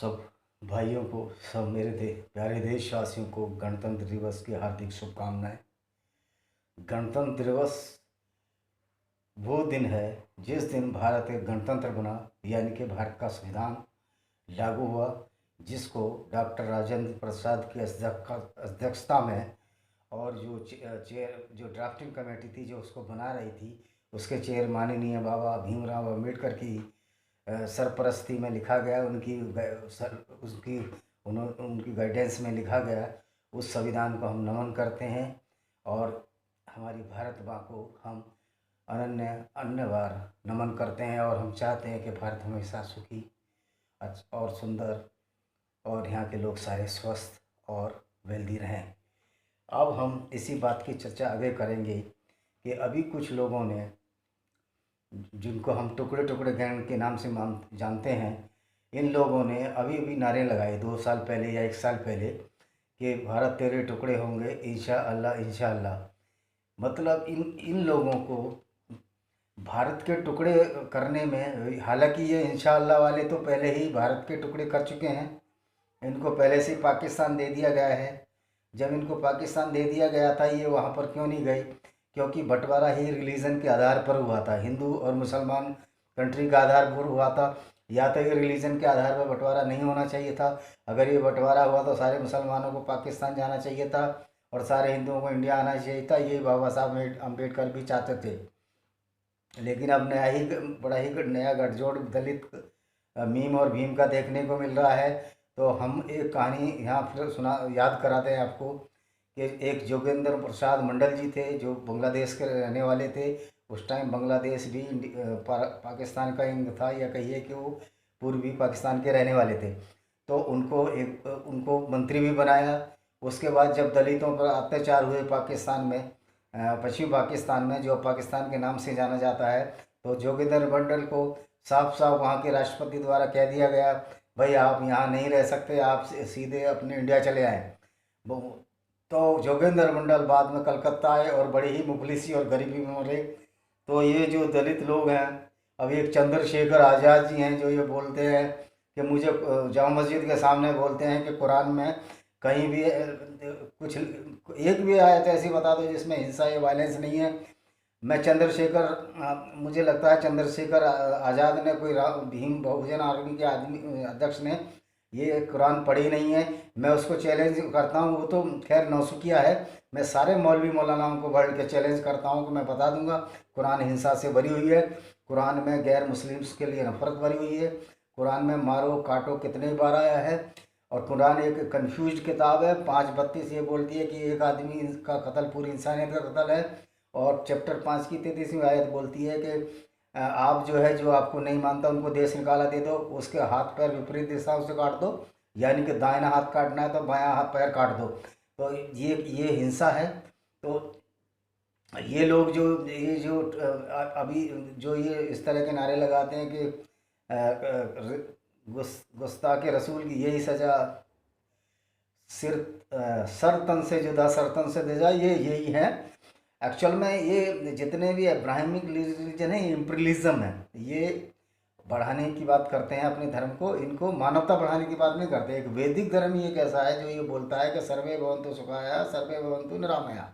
सब भाइयों को, सब मेरे प्यारे देशवासियों को गणतंत्र दिवस की हार्दिक शुभकामनाएं। गणतंत्र दिवस वो दिन है जिस दिन भारत एक गणतंत्र बना, यानी कि भारत का संविधान लागू हुआ, जिसको डॉक्टर राजेंद्र प्रसाद की अध्यक्षता में और चेयर जो ड्राफ्टिंग कमेटी थी जो उसको बना रही थी, उसके चेयर माननीय बाबा भीमराव अम्बेडकर की सरपरस्ती में लिखा गया, उनकी गाइडेंस में लिखा गया। उस संविधान को हम नमन करते हैं और हमारी भारत माँ को हम अन्य अन्य बार नमन करते हैं, और हम चाहते हैं कि भारत हमेशा सुखी और सुंदर और यहाँ के लोग सारे स्वस्थ और वेल्दी रहें। अब हम इसी बात की चर्चा आगे करेंगे कि अभी कुछ लोगों ने, जिनको हम टुकड़े टुकड़े गैंग के नाम से जानते हैं, इन लोगों ने अभी अभी नारे लगाए 2 साल पहले या 1 साल पहले कि भारत तेरे टुकड़े होंगे इंशाअल्लाह इंशाअल्लाह। मतलब इन लोगों को भारत के टुकड़े करने में, हालांकि ये इंशाअल्लाह वाले तो पहले ही भारत के टुकड़े कर चुके हैं, इनको पहले से पाकिस्तान दे दिया गया है। जब इनको पाकिस्तान दे दिया गया था, ये वहाँ पर क्यों नहीं गए? क्योंकि बंटवारा ही रिलीजन के आधार पर हुआ था, हिंदू और मुसलमान कंट्री का आधार पर हुआ था। या तो ये रिलीजन के आधार पर बंटवारा नहीं होना चाहिए था। अगर ये बंटवारा हुआ तो सारे मुसलमानों को पाकिस्तान जाना चाहिए था और सारे हिंदुओं को इंडिया आना चाहिए था। ये बाबा साहब अम्बेडकर भी चाहते थे। लेकिन अब बड़ा ही नया गठजोड़ दलित मीम और भीम का देखने को मिल रहा है। तो हम एक कहानी यहाँ फिर याद कराते हैं आपको कि एक जोगेंद्र प्रसाद मंडल जी थे, जो बांग्लादेश के रहने वाले थे। उस टाइम बांग्लादेश भी पाकिस्तान का अंग था, या कहिए कि वो पूर्वी पाकिस्तान के रहने वाले थे। तो उनको मंत्री भी बनाया। उसके बाद जब दलितों पर अत्याचार हुए पाकिस्तान में, पश्चिमी पाकिस्तान में, जो पाकिस्तान के नाम से जाना जाता है, तो जोगिंदर मंडल को साफ साफ वहाँ के राष्ट्रपति द्वारा कह दिया गया, भाई आप यहाँ नहीं रह सकते, आप सीधे अपने इंडिया चले आए। तो जोगेंद्र मंडल बाद में कलकत्ता आए और बड़ी ही मुफलिसी और गरीबी में मरे। तो ये जो दलित लोग हैं, अभी एक चंद्रशेखर आज़ाद जी हैं, जो ये बोलते हैं कि मुझे जामा मस्जिद के सामने बोलते हैं कि कुरान में कहीं भी कुछ एक भी आयत ऐसी बता दो जिसमें हिंसा या वायलेंस नहीं है। मैं मुझे लगता है चंद्रशेखर आज़ाद ने कोई भीम बहुजन आर्मी के अध्यक्ष ने ये कुरान पढ़ी नहीं है। मैं उसको चैलेंज करता हूँ, वो तो खैर नौसुखिया है। मैं सारे मौलवी मौलानाओं को बढ़ के चैलेंज करता हूँ कि मैं बता दूंगा कुरान हिंसा से भरी हुई है। कुरान में गैर मुस्लिम्स के लिए नफरत भरी हुई है। कुरान में मारो काटो कितने बार आया है। और कुरान एक कन्फ्यूज किताब है। 5:32 ये बोलती है कि एक आदमी का कत्ल पूरी इंसानियत का कत्ल है। और चैप्टर 5 की 33वीं आयत बोलती है कि आप जो है, जो आपको नहीं मानता उनको देश निकाला दे दो, उसके हाथ पैर विपरीत दिशाओं से काट दो, यानी कि दाहिना हाथ काटना है तो बायां हाथ पैर काट दो। तो ये हिंसा है। तो ये लोग जो अभी जो ये इस तरह के नारे लगाते हैं कि गुस्ताखे रसूल की यही सज़ा, सिर सर तन से जुदा सर तन से जुदा, ये यही है। एक्चुअल में ये जितने भी अब्राहमिक रिलीजन है, इम्पीरियलिज्म है। ये बढ़ाने की बात करते हैं अपने धर्म को, इनको मानवता बढ़ाने की बात नहीं करते। एक वैदिक धर्म ही एक ऐसा है जो ये बोलता है कि सर्वे भवन्तु सुखाय सर्वे भवन्तु निरामया,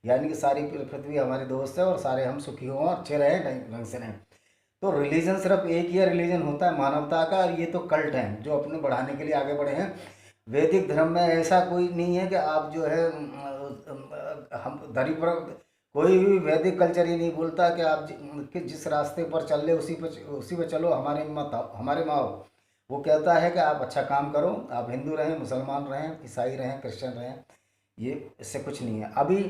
यानी कि सारी पृथ्वी हमारे दोस्त है और सारे हम सुखी हों, अच्छे रहें, ढंग से रहें। तो रिलीजन सिर्फ एक ही रिलीजन होता है मानवता का, और ये तो कल्ट हैं जो अपने बढ़ाने के लिए आगे बढ़े हैं। वैदिक धर्म में ऐसा कोई नहीं है कि आप जो है हम धरी पर, कोई भी वैदिक कल्चर ये नहीं बोलता कि आप कि जिस रास्ते पर चल रहे उसी पर चलो, हमारे मत आओ, हमारे में आओ। वो कहता है कि आप अच्छा काम करो, आप हिंदू रहें, मुसलमान रहें, ईसाई रहें, क्रिश्चियन रहें, ये इससे कुछ नहीं है। अभी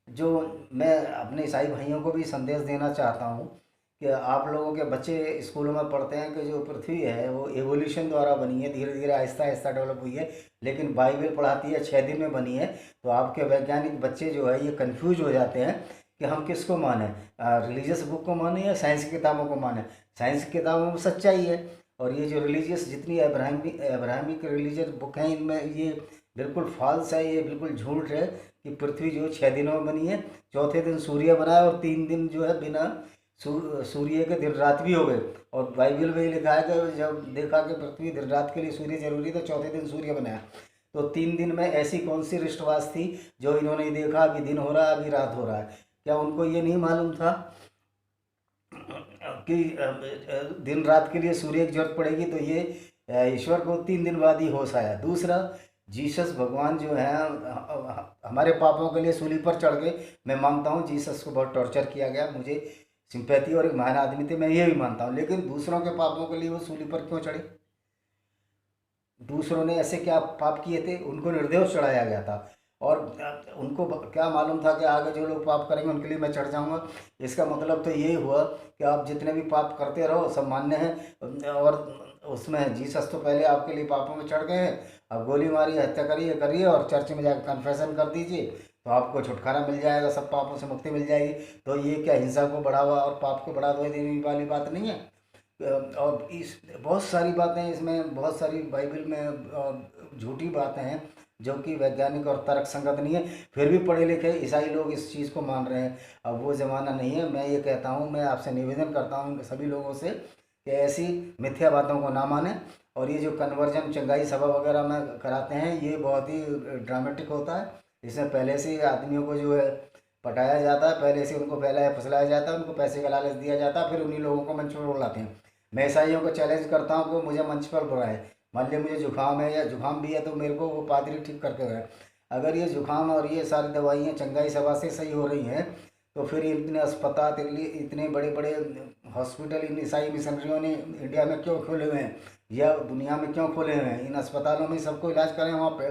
जो मैं अपने ईसाई भाइयों को भी संदेश देना चाहता हूँ कि आप लोगों के बच्चे स्कूलों में पढ़ते हैं कि जो पृथ्वी है वो एवोल्यूशन द्वारा बनी है, धीरे धीरे आहिस्ता आहिस्ता डेवलप हुई है। लेकिन बाइबल पढ़ाती है 6 दिन में बनी है। तो आपके वैज्ञानिक बच्चे जो है ये कंफ्यूज हो जाते हैं कि हम किसको माने, रिलीजियस बुक को माने या साइंस की किताबों को माने। साइंस की किताबों में सच्चाई है, और ये जो रिलीजियस जितनी अब्राहमिक रिलीजियस बुक हैं, इनमें ये बिल्कुल फॉल्स है, ये बिल्कुल झूठ है कि पृथ्वी जो 6 दिनों में बनी है। चौथे दिन सूर्य बना है और 3 दिन जो है बिना सूर्य के दिन रात भी हो गए। और बाइबल में ही लिखा है कि जब देखा कि पृथ्वी दिन रात के लिए सूर्य जरूरी, तो चौथे दिन सूर्य बनाया। तो 3 दिन में ऐसी कौन सी रिश्तवास थी जो इन्होंने देखा अभी दिन हो रहा है अभी रात हो रहा है? क्या उनको ये नहीं मालूम था कि दिन रात के लिए सूर्य की जरूरत पड़ेगी? तो ये ईश्वर को 3 दिन बाद ही होश आया। दूसरा, जीसस भगवान जो है हमारे पापों के लिए सूली पर चढ़ गए। मैं मानता हूँ जीसस को बहुत टॉर्चर किया गया, मुझे सिंपैथी, और एक महान आदमी थे, मैं ये भी मानता हूँ। लेकिन दूसरों के पापों के लिए वो सूली पर क्यों चढ़े? दूसरों ने ऐसे क्या पाप किए थे? उनको निर्दोष चढ़ाया गया था। और उनको क्या मालूम था कि आगे जो लोग पाप करेंगे उनके लिए मैं चढ़ जाऊंगा? इसका मतलब तो यही हुआ कि आप जितने भी पाप करते रहो सब मान्य है। और उसमें जीसस तो पहले आपके लिए पापों में चढ़ गए हैं। अब गोली मारी, हत्या करिए करिए और चर्च में जाकर कन्फेशन कर दीजिए, तो आपको छुटकारा मिल जाएगा, सब पापों से मुक्ति मिल जाएगी। तो ये क्या हिंसा को बढ़ावा और पाप को बढ़ावा देने वाली बात नहीं है? और इस बहुत सारी बातें इसमें, बहुत सारी बाइबल में झूठी बातें हैं जो कि वैज्ञानिक और तर्क संगत नहीं है। फिर भी पढ़े लिखे ईसाई लोग इस चीज़ को मान रहे हैं। अब वो ज़माना नहीं है। मैं ये कहता हूँ, मैं आपसे निवेदन करता हूँ सभी लोगों से कि ऐसी मिथ्या बातों को ना माने। और ये जो कन्वर्जन चंगाई सभा वगैरह में कराते हैं, ये बहुत ही ड्रामेटिक होता है। इसमें पहले से ही आदमियों को जो है पटाया जाता है, पहले से उनको पहले फुसलाया जाता है, उनको पैसे का लालच दिया जाता है, फिर उन्हीं लोगों को मंच पर बुलाते हैं। मैं ईसाइयों को चैलेंज करता हूँ कि मुझे मंच पर बुलाएं। मान लिया मुझे जुकाम है या जुकाम भी है, तो मेरे को वो पादरी ठीक करके गए। अगर ये जुकाम और ये सारी दवाइयाँ चंगाई सभा से सही हो रही हैं, तो फिर इतने अस्पताल, इतने बड़े बड़े हॉस्पिटल इन ईसाई मिशनरियों ने इंडिया में क्यों खोले हुए हैं या दुनिया में क्यों खोले हुए हैं? इन अस्पतालों में सबको इलाज करें, वहाँ पे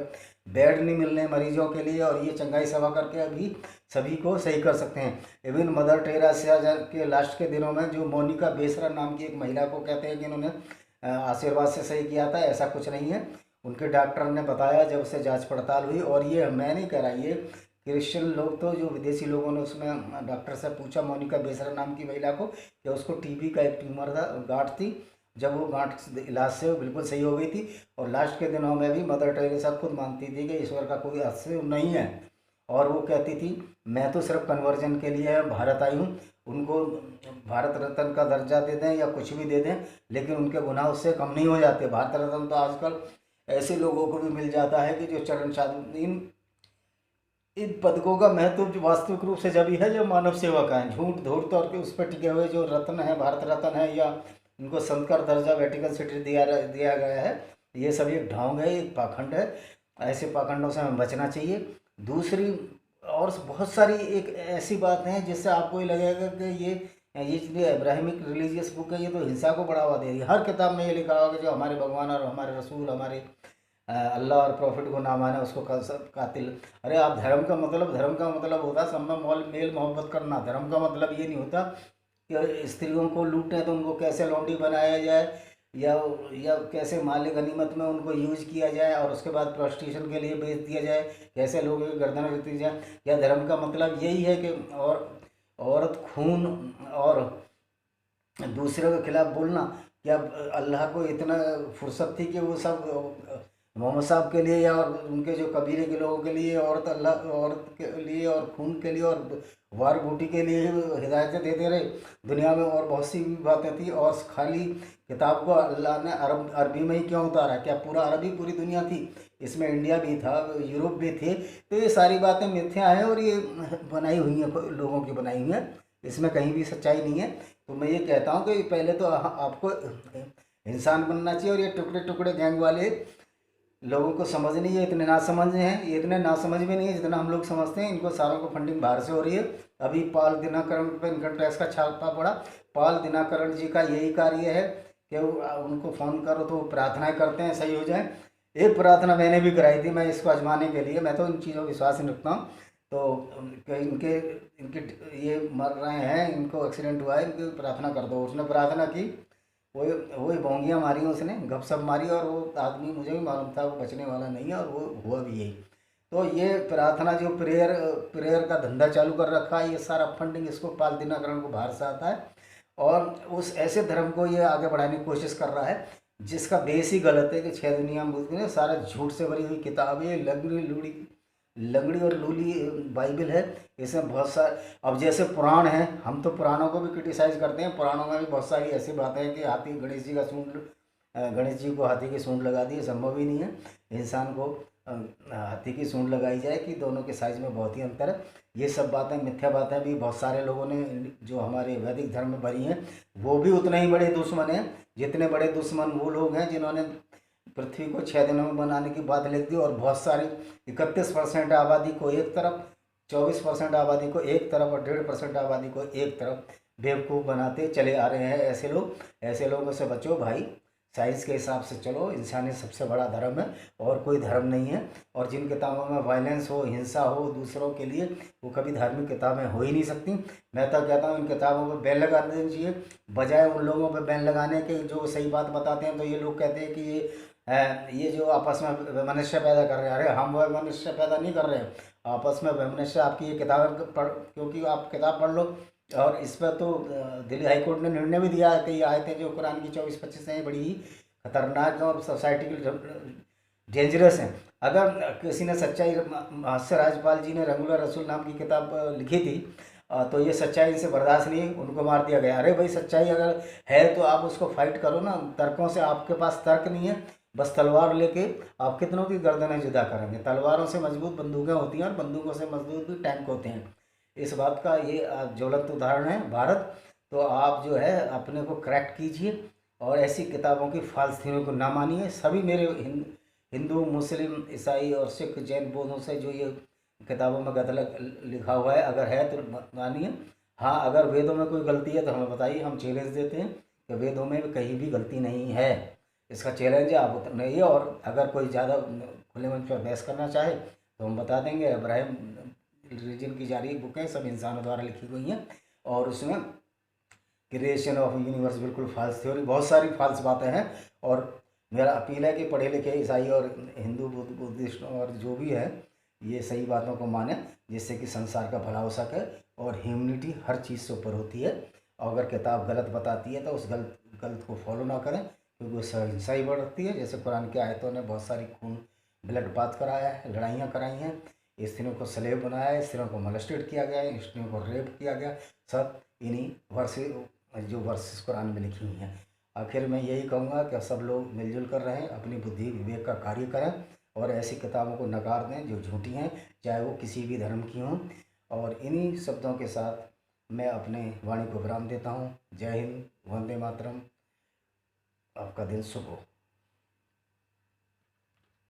बेड नहीं मिलने मरीजों के लिए, और ये चंगाई सभा करके अभी सभी को सही कर सकते हैं। इवन मदर टेरेसा के लास्ट के दिनों में जो मोनिका बेसरा नाम की एक महिला को कहते हैं कि इन्होंने आशीर्वाद से सही किया था, ऐसा कुछ नहीं है। उनके डॉक्टर ने बताया जब उससे जांच पड़ताल हुई, और ये मैं नहीं कह रहा, ये क्रिश्चियन लोग, तो जो विदेशी लोगों ने उसमें डॉक्टर से पूछा मोनिका बेसरा नाम की महिला को कि उसको टीबी का एक ट्यूमर था, गांठ थी। जब वो गांठ इलाज से वो बिल्कुल सही हो गई थी। और लास्ट के दिनों में भी मदर टेरेसा खुद मानती थी कि ईश्वर का कोई अस्तित्व नहीं है। और वो कहती थी मैं तो सिर्फ कन्वर्जन के लिए भारत आई हूँ, उनको भारत रत्न का दर्जा दे दें या कुछ भी दे दें, लेकिन उनके गुनाह उससे कम नहीं हो जाते। भारत रत्न तो आजकल ऐसे लोगों को भी मिल जाता है कि जो चरण साधु। इन पदकों का महत्व जो वास्तविक रूप से जब ही है जब मानव सेवा का है। झूठ धूर्त और उस पर टिके हुए जो रत्न है, भारत रत्न है, या इनको संत का दर्जा वेटिकन सिटी दिया गया है, ये सब एक ढोंग है, एक पाखंड है। ऐसे पाखंडों से हमें बचना चाहिए। दूसरी और बहुत सारी एक ऐसी बात है जिससे आपको ये लगेगा कि ये जो इब्राहिमिक रिलीजियस बुक है, ये तो हिंसा को बढ़ावा दे रही है। हर किताब में ये लिखा होगा कि जो हमारे भगवान और हमारे रसूल, हमारे अल्लाह और प्रॉफिट को ना माने उसको कातिल। अरे आप धर्म का मतलब होता सब में मेल मोहब्बत करना। धर्म का मतलब ये नहीं होता कि स्त्रियों को लूटें तो उनको कैसे लौंडी बनाया जाए, या कैसे माल गनीमत में उनको यूज किया जाए और उसके बाद प्रोस्टिट्यूशन के लिए बेच दिया जाए, कैसे लोगों की गर्दन रख दी जाए। या धर्म का मतलब यही है कि और औरत खून और दूसरों के खिलाफ बोलना? क्या अल्लाह को इतना फुर्सत थी कि वो सब मोहम्मद साहब के लिए या और उनके जो कबीले के लोगों के लिए औरत के लिए और खून के लिए और वार बूटी के लिए हिदायतें देते रहे? दुनिया में और बहुत सी भी बातें थी। और खाली किताब को अल्लाह ने अरबी में ही क्यों उतारा? क्या पूरा अरबी पूरी दुनिया थी? इसमें इंडिया भी था, यूरोप भी थे। तो ये सारी बातें मिथ्या हैं और ये बनाई हुई हैं, लोगों की बनाई हुई हैं, इसमें कहीं भी सच्चाई नहीं है। तो मैं ये कहता हूँ कि पहले तो आपको इंसान बनना चाहिए। और ये टुकड़े टुकड़े गैंग वाले लोगों को समझ नहीं है, इतने ना समझ हैं, ये इतने ना समझ भी नहीं है जितना हम लोग समझते हैं। इनको सारों को फंडिंग बाहर से हो रही है। अभी पाल दिनाकरण पर इनकम टैक्स का छापा पड़ा। पाल दिनाकरण जी का यही कार्य है कि उनको फ़ोन करो तो प्रार्थनाएं करते हैं सही हो जाए। एक प्रार्थना मैंने भी कराई थी, मैं इसको आजमाने के लिए। मैं तो इन चीज़ों पर विश्वास नहीं रखता हूँ। तो इनके इनके ये मर रहे हैं, इनको एक्सीडेंट हुआ है, इनकी प्रार्थना कर दो। उसने प्रार्थना की, वही भोंगियाँ मारी उसने, गपशप मारी, और वो आदमी मुझे भी मालूम था वो बचने वाला नहीं है, और वो हुआ भी यही। तो ये प्रार्थना जो प्रेयर का धंधा चालू कर रखा है, ये सारा फंडिंग इसको पाल दिनाकरण को बाहर से आता है। और उस ऐसे धर्म को ये आगे बढ़ाने की कोशिश कर रहा है जिसका बेस ही गलत है कि 6 दुनिया में सारा झूठ से भरी हुई किताबें, लगड़ी लुड़ी लंगड़ी और लूली बाइबल है। इसमें बहुत सारे, अब जैसे पुराण हैं, हम तो पुराणों को भी क्रिटिसाइज करते हैं, पुराणों में भी बहुत सारी ऐसी बातें हैं कि हाथी गणेश जी का सूंड, गणेश जी को हाथी की सूंड लगा दी, संभव ही नहीं है इंसान को हाथी की सूंड लगाई जाए, कि दोनों के साइज में बहुत ही अंतर है। ये सब बातें, मिथ्या बातें भी बहुत सारे लोगों ने जो हमारे वैदिक धर्म में भरी हैं, वो भी उतने ही बड़े दुश्मन हैं जितने बड़े दुश्मन वो लोग हैं जिन्होंने पृथ्वी को 6 दिनों में बनाने की बात लिख दी, और बहुत सारी 31% आबादी को एक तरफ, 24% आबादी को एक तरफ और 1.5% आबादी को एक तरफ बेवकूफ़ बनाते चले आ रहे हैं ऐसे लोग। ऐसे लोगों से बचो भाई, साइंस के हिसाब से चलो, इंसानियत सबसे बड़ा धर्म है और कोई धर्म नहीं है। और जिन किताबों में वायलेंस हो, हिंसा हो दूसरों के लिए, वो कभी धार्मिक किताबें हो ही नहीं सकती। मैं तो कहता हूँ इन किताबों पर बैन लगा देनी चाहिए, बजाय उन लोगों पर बैन लगाने के जो सही बात बताते हैं। तो ये लोग कहते हैं कि ये जो आपस में वैमनस्य पैदा कर रहे हैं, अरे हम वैमनस्य पैदा नहीं कर रहे हैं, आपस में वैमनस्य आपकी ये किताबें पढ़, क्योंकि आप किताब पढ़ लो। और इस पर तो दिल्ली हाई कोर्ट ने निर्णय भी दिया है कि ये आयतें जो कुरान की 24-25 हैं बड़ी ही खतरनाक और सोसाइटी के डेंजरस हैं। अगर किसी ने सच्चाई, हास्य राजपाल जी ने रंगूला रसूल नाम की किताब लिखी थी, तो ये सच्चाई इनसे बर्दाश्त नहीं, उनको मार दिया गया। अरे भाई, सच्चाई अगर है तो आप उसको फाइट करो ना तर्कों से। आपके पास तर्क नहीं है, बस तलवार लेके आप कितनों की गर्दनें जुदा करेंगे। तलवारों से मजबूत बंदूकें होती हैं और बंदूकों से मजबूत भी टैंक होते हैं। इस बात का ये ज्वलंत उदाहरण है भारत। तो आप जो है अपने को करेक्ट कीजिए और ऐसी किताबों की फाल्स थ्योरी को ना मानिए। सभी मेरे हिंदू, मुस्लिम, ईसाई और सिख, जैन, बौद्धों से जो ये किताबों में गलत लिखा हुआ है, अगर है तो मानिए। हाँ, अगर वेदों में कोई गलती है तो हमें बताइए, हम चैलेंज देते हैं कि वेदों में कहीं भी गलती नहीं है। इसका चैलेंज है, आप उतरइए। और अगर कोई ज़्यादा खुले मंच पर बहस करना चाहे तो हम बता देंगे। इब्राहिम रिलीजन की जारी बुकें सब इंसानों द्वारा लिखी गई हैं, और उसमें क्रिएशन ऑफ यूनिवर्स बिल्कुल फाल्स थ्योरी, बहुत सारी फाल्स बातें हैं। और मेरा अपील है कि पढ़े लिखे ईसाई और हिंदू, बुद्धिस्ट और जो भी है, ये सही बातों को माने, जिससे कि संसार का भला हो सके। और ह्यूमनिटी हर चीज़ से ऊपर होती है। और अगर किताब गलत बताती है तो उस गलत को फॉलो ना करें, क्योंकि उससे हिंसा ही बढ़ती है। जैसे कुरान की आयतों ने बहुत सारी खून ब्लड बात कराया है, लड़ाइयाँ कराई हैं, स्त्रियों को स्लेव बनाया है, स्त्रियों को मोलेस्टेड किया गया है, स्त्रियों को रेप किया गया, सब इन्हीं वर्सेस कुरान में लिखी हुई हैं। आखिर मैं यही कहूँगा कि सब लोग मिलजुल कर रहें, अपनी बुद्धि विवेक का कार्य करें और ऐसी किताबों को नकार दें जो झूठी हैं, चाहे वो किसी भी धर्म की हों। और इन्हीं शब्दों के साथ मैं अपने वाणी को विराम देता हूँ। जय हिंद, वंदे मातरम। आपका दिन शुभ हो।